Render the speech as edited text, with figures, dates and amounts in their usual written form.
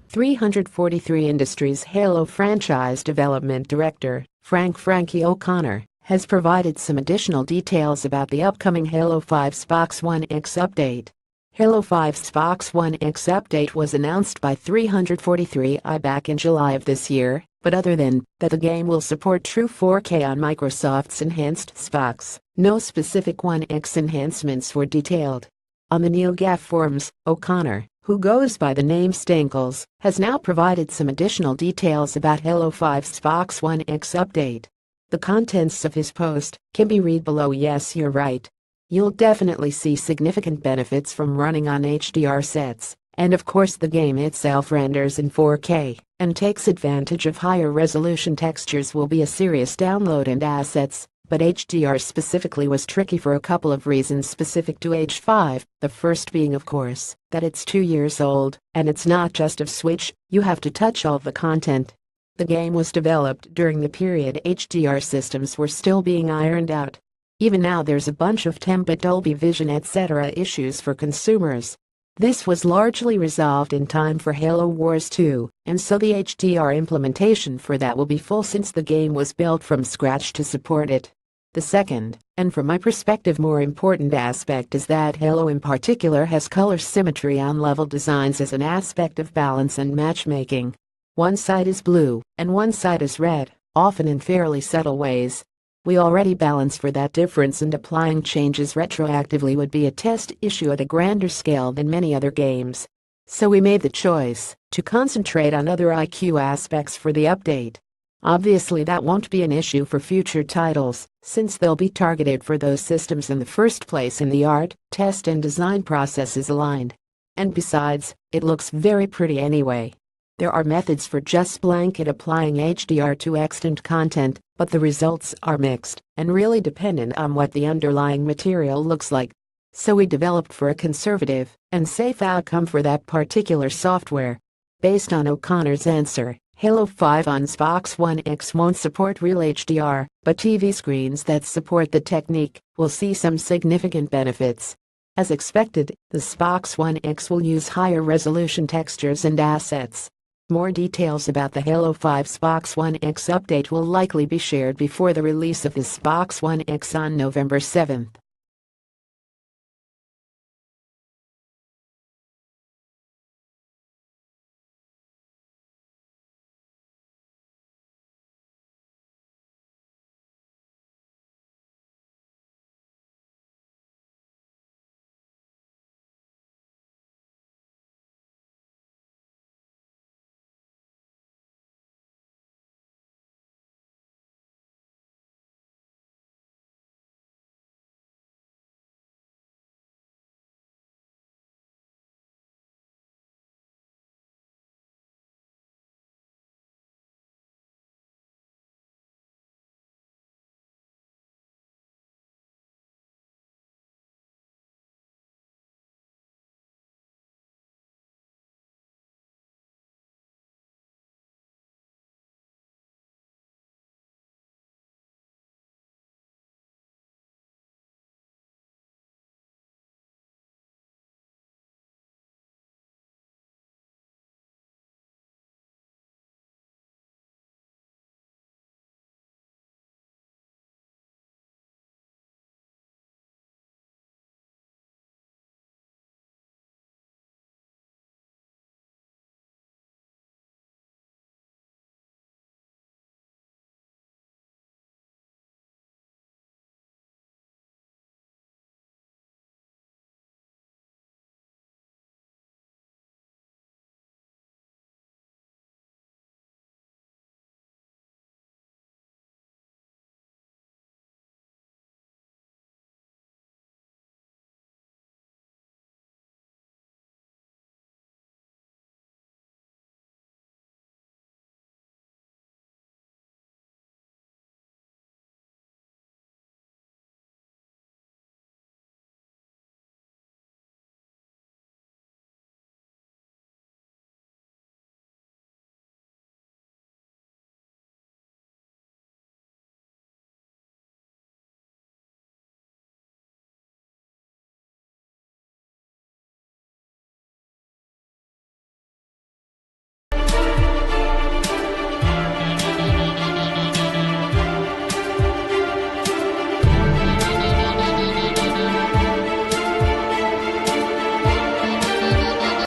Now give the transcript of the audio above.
343 Industries Halo franchise development director, Franky O'Connor, has provided some additional details about the upcoming Halo 5's Xbox One X update. Halo 5's Xbox One X update was announced by 343 back in July of this year, but other than that the game will support true 4K on Microsoft's enhanced Xbox, no specific One X enhancements were detailed. On the NeoGAF forums, O'Connor, who goes by the name Stankles, has now provided some additional details about Halo 5's Xbox One X update. The contents of his post can be read below. Yes, you're right. You'll definitely see significant benefits from running on HDR sets, and of course the game itself renders in 4K and takes advantage of higher resolution textures. Will be a serious download and assets, but HDR specifically was tricky for a couple of reasons specific to H5, the first being of course that it's 2 years old, and it's not just a Switch, you have to touch all the content. The game was developed during the period HDR systems were still being ironed out. Even now there's a bunch of temp, Dolby Vision etc. issues for consumers. This was largely resolved in time for Halo Wars 2, and so the HDR implementation for that will be full since the game was built from scratch to support it. The second, and from my perspective more important aspect, is that Halo in particular has color symmetry on level designs as an aspect of balance and matchmaking. One side is blue, and one side is red, often in fairly subtle ways. We already balance for that difference, and applying changes retroactively would be a test issue at a grander scale than many other games. So we made the choice to concentrate on other IQ aspects for the update. Obviously that won't be an issue for future titles, since they'll be targeted for those systems in the first place and the art, test and design process is aligned. And besides, it looks very pretty anyway. There are methods for just blanket applying HDR to extant content, but the results are mixed and really dependent on what the underlying material looks like. So we developed for a conservative and safe outcome for that particular software. Based on O'Connor's answer, Halo 5 on Xbox One X won't support real HDR, but TV screens that support the technique will see some significant benefits. As expected, the Xbox One X will use higher resolution textures and assets. More details about the Halo 5 Xbox One X update will likely be shared before the release of the Xbox One X on November 7th.